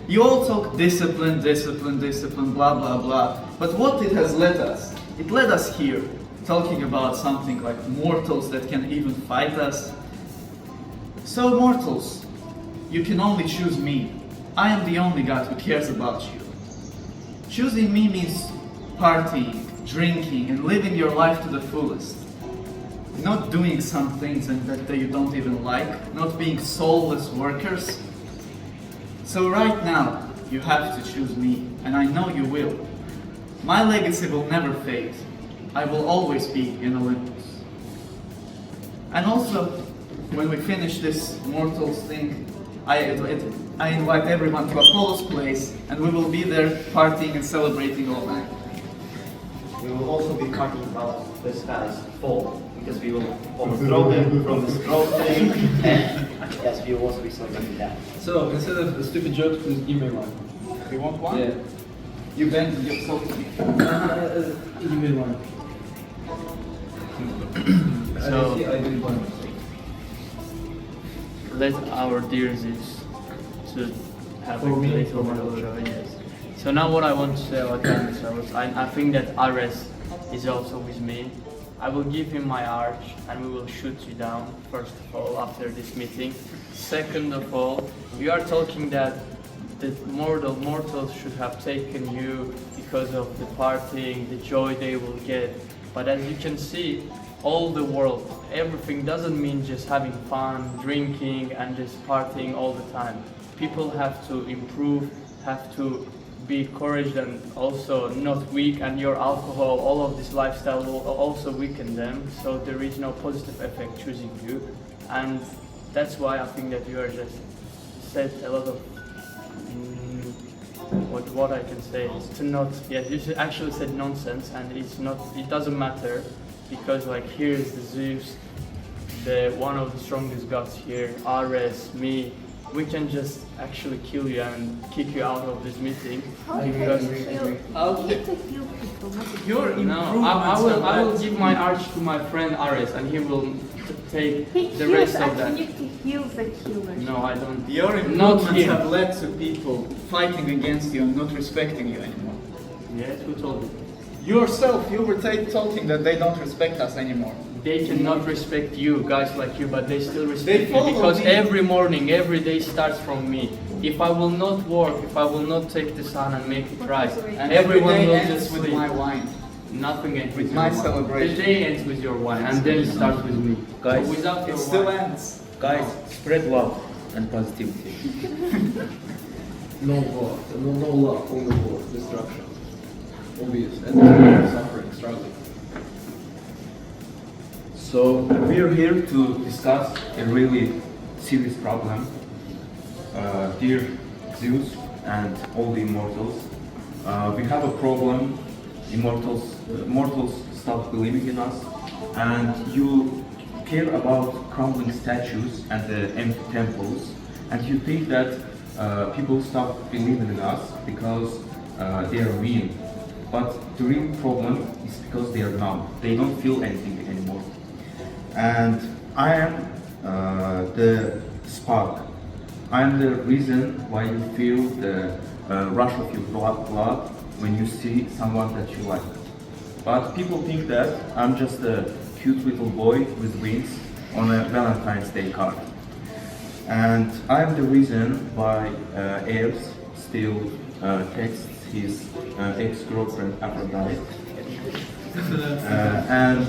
You all talk discipline, discipline, discipline, blah, blah, blah. But what it has led us? It led us here, talking about something like mortals that can even fight us. So mortals, you can only choose me. I am the only God who cares about you. Choosing me means partying, drinking, and living your life to the fullest. Not doing some things that you don't even like, not being soulless workers. So right now, you have to choose me, and I know you will. My legacy will never fade. I will always be in Olympus. And also, when we finish this mortals thing, I invite everyone to Apollo's place, and we will be there partying and celebrating all night. We will also be talking about this guy's fall, because we will overthrow him from his throne thing, and yes, we will also be celebrating that. So, instead of stupid jokes, please give me one. You want one? Yeah. You bend yourself to me. Give me one. So- I did one. Let our dear Zeus to have For a me, great for my moment of Lord. joy. Yes. So now what I want to say about dinosaurs, I think that Ares is also with me. I will give him my arch and we will shoot you down, first of all, after this meeting. Second of all, we are talking that the mortals should have taken you because of the partying, the joy they will get. But as you can see, all the world, everything doesn't mean just having fun, drinking and just partying all the time. People have to improve, have to be encouraged and also not weak, and your alcohol, all of this lifestyle will also weaken them, so there is no positive effect choosing you. And that's why I think that you are just said a lot of what I can say is to not, yeah, you actually said nonsense, and it's not, it doesn't matter, because like here is the Zeus, the one of the strongest gods here, Ares, me. We can just actually kill you and kick you out of this meeting. How can Because you kill? You get to kill people, not you're I will give my arch to my friend Ares, and he will take He the kills rest of and that. you need to heal the killer. No, I don't. Your Not improvements him. have led to people fighting against you and not respecting you anymore. Yes, who told you? Yourself, you were talking that they don't respect us anymore. They cannot respect you, guys like you, but they still They respect you follow because me. every morning, every day starts from me. If I will not work, if I will not take the sun and make it right, And everyone every day will ends just with sleep. my wine. Nothing ends With with my your wine. celebration. The day ends with your wine, and then it starts with me. Guys, So without your It still wine, ends. Guys, spread love and positivity. No war, no love, only war, destruction. Obvious, and suffering, struggling. So we are here to discuss a really serious problem, Dear Zeus and all the immortals, we have a problem. Mortals stop believing in us, and you care about crumbling statues and the empty temples, and you think that people stop believing in us because they are mean. But the real problem is because they are numb. They don't feel anything anymore. And I am the spark. I am the reason why you feel the rush of your blood when you see someone that you like. But people think that I'm just a cute little boy with wings on a Valentine's Day card. And I am the reason why Ares still texts his ex-girlfriend Aphrodite. And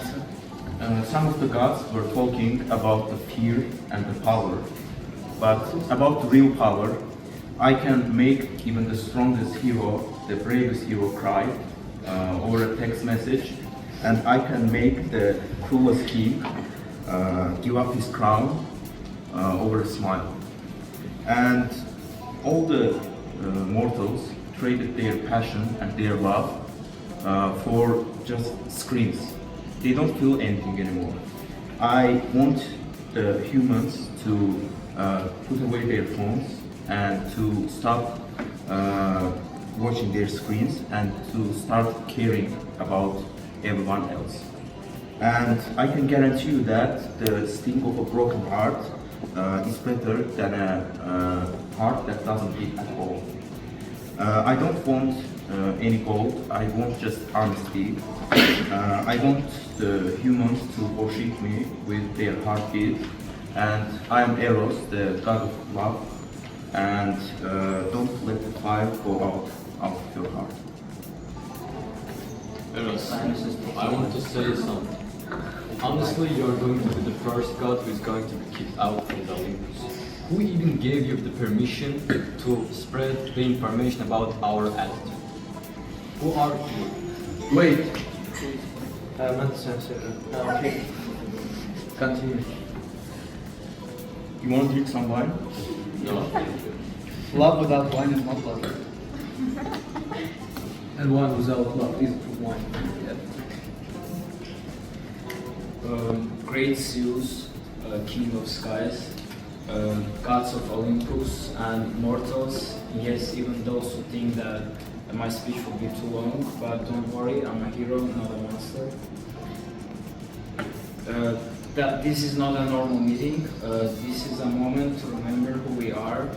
some of the gods were talking about the fear and the power. But about the real power, I can make even the strongest hero, the bravest hero cry over a text message, and I can make the cruelest king give up his crown over a smile. And all the mortals traded their passion and their love for just screens. They don't feel anything anymore. I want the humans to put away their phones and to stop watching their screens and to start caring about everyone else. And I can guarantee you that the sting of a broken heart is better than a heart that doesn't beat at all. I don't want any gold, I want just honesty. I want the humans to worship me with their heartbeat. And I am Eros, the god of love. And don't let the fire go out of your heart. Eros, I want to say something. Honestly, you're going to be the first god who is going to be kicked out from the Olympus. Who even gave you the permission to spread the information about our attitude? Who are you? Wait. Not sensitive. Okay. Continue. You want to drink some wine? No. Love without wine is not love. And wine without love isn't wine. Great Zeus, king of skies, gods of Olympus and mortals. Yes, even those who think that my speech will be too long, but don't worry, I'm a hero, not a monster. That this is not a normal meeting. This is a moment to remember who we are.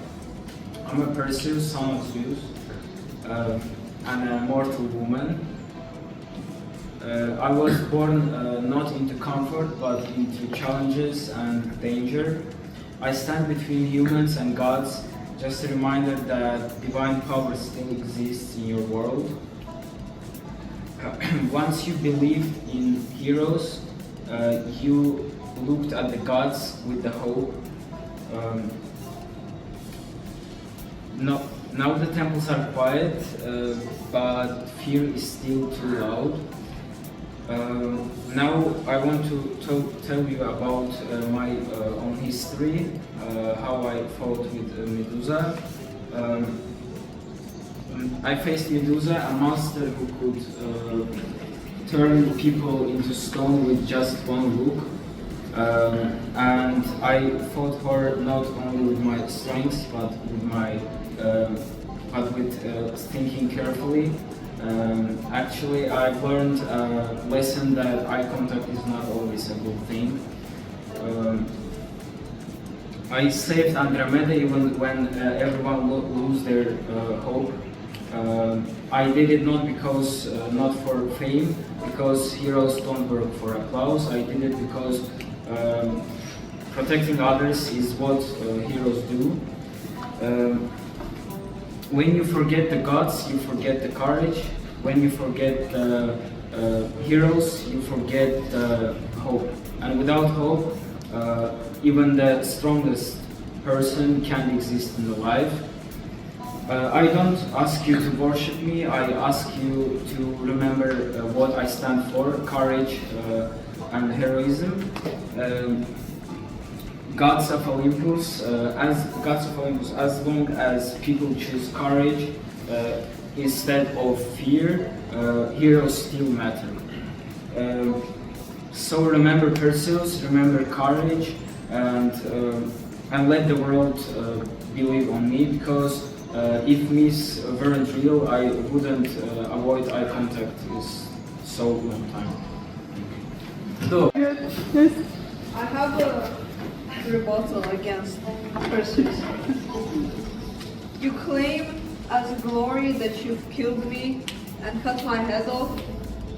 I'm a Perseus, son of Zeus, and a mortal woman. I was born not into comfort, but into challenges and danger. I stand between humans and gods, just a reminder that divine power still exists in your world. Once you believed in heroes, you looked at the gods with the hope. Now the temples are quiet, but fear is still too loud. Now I want to tell you about my own history, how I fought with Medusa. I faced Medusa, a monster who could turn people into stone with just one look. And I fought her not only with my strengths, but with thinking carefully. Actually, I've learned a lesson that eye contact is not always a good thing. I saved Andromeda even when everyone lose their hope. I did it not for fame, because heroes don't work for applause. I did it because protecting others is what heroes do. When you forget the gods, you forget the courage. When you forget the heroes, you forget the hope. And without hope, even the strongest person can't exist in the life. I don't ask you to worship me, I ask you to remember what I stand for, courage and heroism. gods of Olympus, as long as people choose courage instead of fear, heroes still matter. So remember Perseus, remember courage, and let the world believe on me, because if myths weren't real, I wouldn't avoid eye contact this so long time. I have a rebuttal against Perseus. You claim as a glory that you've killed me and cut my head off,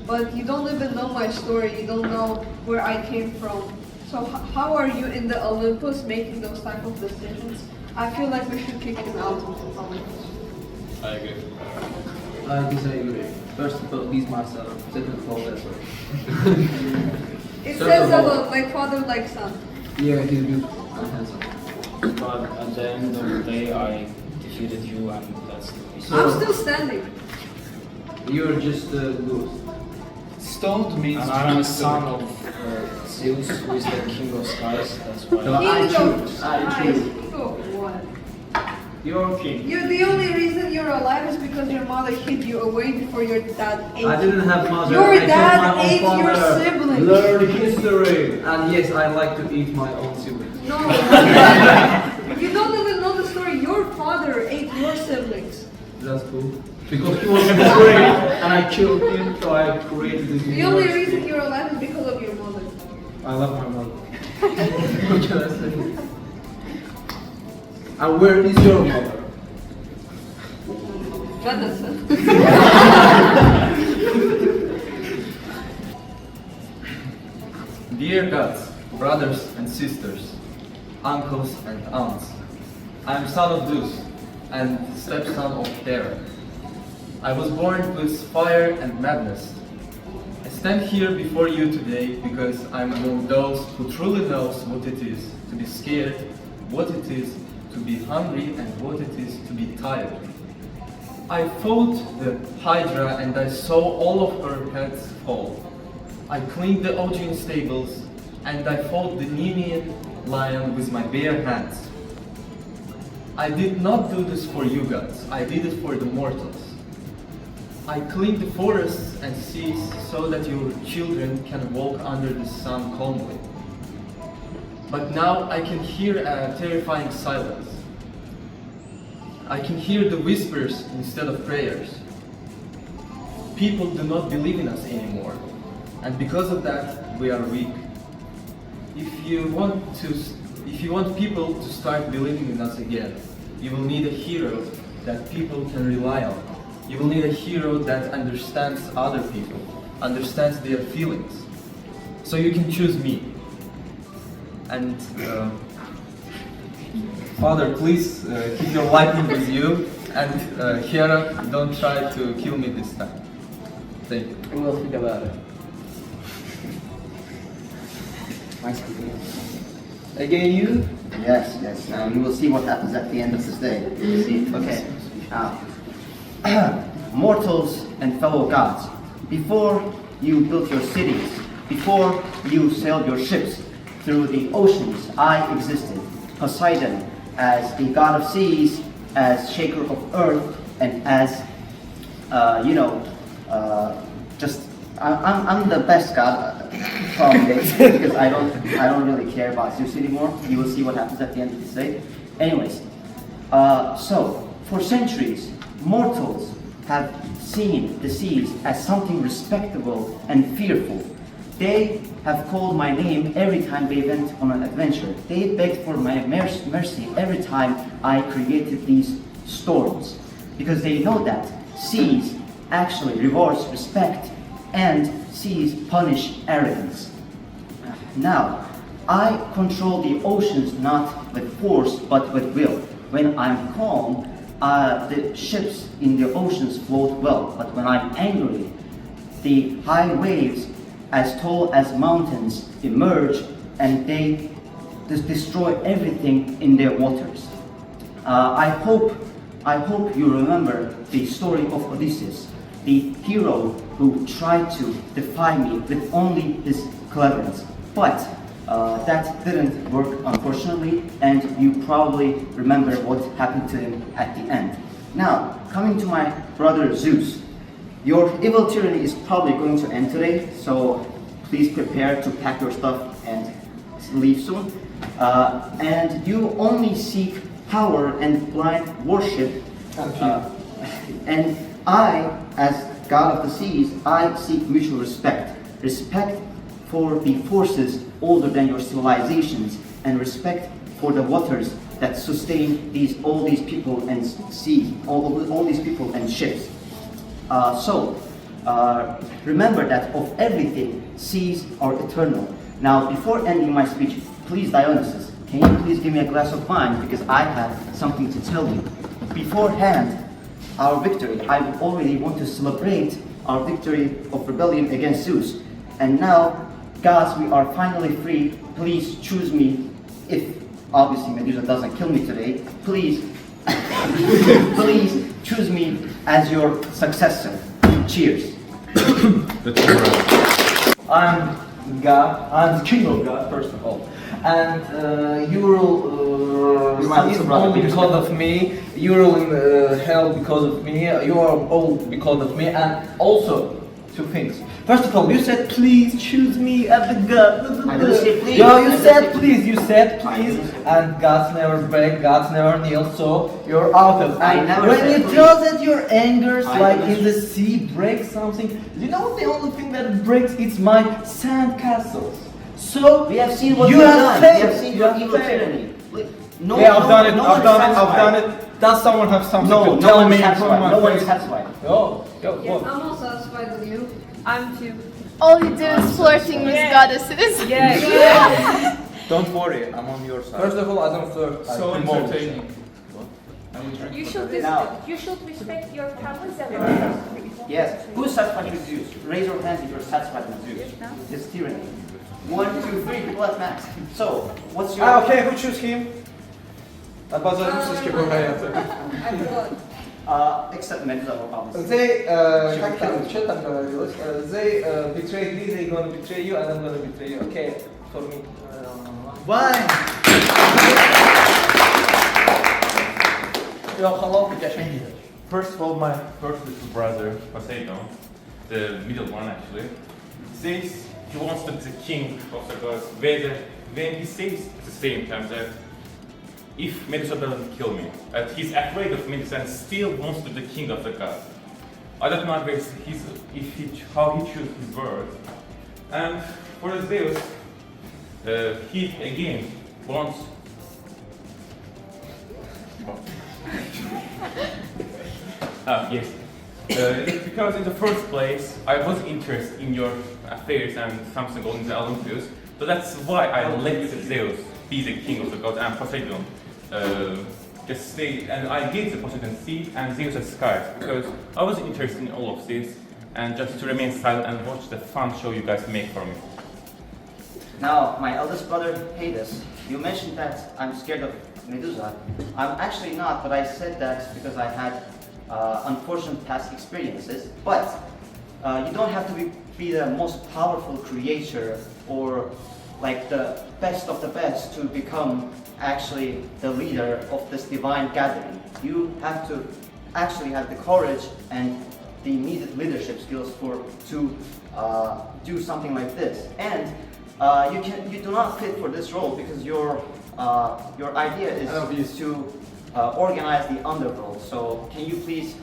but you don't even know my story, you don't know where I came from. So how are you in the Olympus making those type of decisions? I feel like we should kick him out of Olympus. I agree. I disagree. First of all, he's my son. Second of all, that's all. It says a lot, like father, like son. Yeah, he's good and handsome. But at the end of the day, I defeated you, and that's the reason. I'm still standing. You're just a ghost. Stoned means and I'm a son of Zeus, who is the king of skies. That's why. No, I choose. I choose. King of what? You're king. The only reason you're alive is because your mother hid you away before your dad ate you. I didn't have mother. Your I dad my ate own your father. siblings. Learn history. And yes, I like to eat my own siblings. No. You don't even know the story. Your father ate your siblings. That's cool. Because he was great and I killed him, so I created this The only reason you're alive is because of your mother. I love my mother. What can I say? And where is your mother? Medicine. Dear gods, brothers and sisters, uncles and aunts, I am son of Zeus and stepson of Hera. I was born with fire and madness. I stand here before you today because I'm among those who truly knows what it is to be scared, what it is to be hungry, and what it is to be tired. I fought the Hydra and I saw all of her heads fall. I cleaned the Augean stables and I fought the Nemean lion with my bare hands. I did not do this for you gods, I did it for the mortals. I cleaned the forests and seas so that your children can walk under the sun calmly. But now I can hear a terrifying silence. I can hear the whispers instead of prayers. People do not believe in us anymore, and because of that, we are weak. If you want people to start believing in us again, you will need a hero that people can rely on. You will need a hero that understands other people, understands their feelings. So you can choose me. And Father, please keep your lightning with you, and Hera, don't try to kill me this time. Thank you. We will think about it. Nice to meet you. Again, you? Yes, yes. We will see what happens at the end of this day. We'll see. Okay. Mortals and fellow gods, before you built your cities, before you sailed your ships through the oceans, I existed. Poseidon as the god of seas, as shaker of earth, and as, I'm the best god probably because I don't really care about Zeus anymore. You will see what happens at the end of this day. Anyways, so for centuries, mortals have seen the seas as something respectable and fearful. They have called my name every time they went on an adventure. They begged for my mercy every time I created these storms, because they know that seas actually rewards respect and seas punish arrogance. Now, I control the oceans not with force but with will. When I'm calm, the ships in the oceans float well, but when I'm angry, the high waves as tall as mountains emerge and they destroy everything in their waters. I hope you remember the story of Odysseus, the hero who tried to defy me with only his cleverness. But That didn't work, unfortunately, and you probably remember what happened to him at the end. Now, coming to my brother Zeus, your evil tyranny is probably going to end today, so please prepare to pack your stuff and leave soon. And you only seek power and blind worship. And I, as God of the seas, I seek mutual respect. Respect for the forces older than your civilizations, and respect for the waters that sustain all these people and sea, all these people and ships. Remember that of everything, seas are eternal. Now, before ending my speech, please, Dionysus, can you please give me a glass of wine, because I have something to tell you. Beforehand, our victory, I already want to celebrate our victory of rebellion against Zeus. And now, gods, we are finally free. Please choose me, if obviously Medusa doesn't kill me today. Please, please choose me as your successor. Cheers. I'm God. I'm the king of God, first of all. And you rule only because of me. You rule in hell because of me. You are all because of me. And also, two things. First of all, you said please choose me as the God. I didn't say please. No, you said please. You said please. And gods never beg, gods never kneel. So you're out of it. And when you tell that your angers, like in the sea, break something, you know the only thing that breaks is my sand castles. So we have seen what you you've have done. failed. We have seen your evil tyranny. No, yeah, I've done it. no I've done it. Does someone have something to tell me? No one is satisfied. Oh, Yes, I'm not satisfied with you. I'm too. All you do is flirting with goddesses. Yeah. Don't worry, I'm on your side. First of all, I don't flirt. So entertaining. You should respect your powers and Yes. Who's satisfied with Zeus? Raise your hands if you're satisfied with Zeus. It's tyranny. 1, 2, 3, people at max. So, what's your... okay, who choose him? Except Medusa, obviously. They, как там, что там говорилось? They betrayed me, they gonna betray you, and I'm gonna betray you. Okay, for me. Why? First of all, my first little brother, Poseidon, the middle one actually, says he wants to be the king of the gods. When he says at the same time that if Medusa doesn't kill me, he's afraid of Medusa and still wants to be the king of the gods. I don't know how he chooses his words. And for Zeus, he again wants. Yes. Because in the first place, I was interested in your affairs and something on the Olympus. So that's why I let Zeus be the king of the gods and Poseidon just stay. And I gave the Poseidon sea and Zeus the skies because I was interested in all of this and just to remain silent and watch the fun show you guys make for me. Now, my eldest brother, Hades, you mentioned that I'm scared of Medusa. I'm actually not, but I said that because I had unfortunate past experiences. But you don't have to be the most powerful creator or like the best of the best to become actually the leader of this divine gathering. You have to actually have the courage and the needed leadership skills to do something like this. And you do not fit for this role because your idea is to organize the underworld. So can you please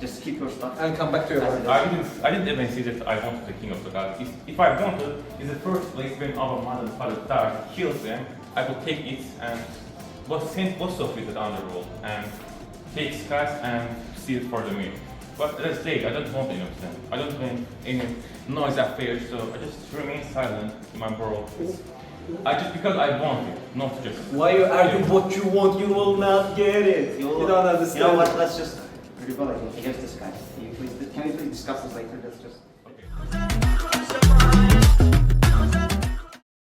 just keep your stuff and come back to your I didn't even say that I wanted the king of the gods. If I wanted, in the first place, when our mother and father died, kills them, I would take it and send most of it to the underworld and take skies and steal it for the meal. But let's say I don't want any of them. I don't want any noise affairs, so I just remain silent in my world. Because I want it, not just. Why you argue what you want? You will not get it. You don't understand. You know what? Let's just rebel against this guy. Can we please discuss this later? Let's just.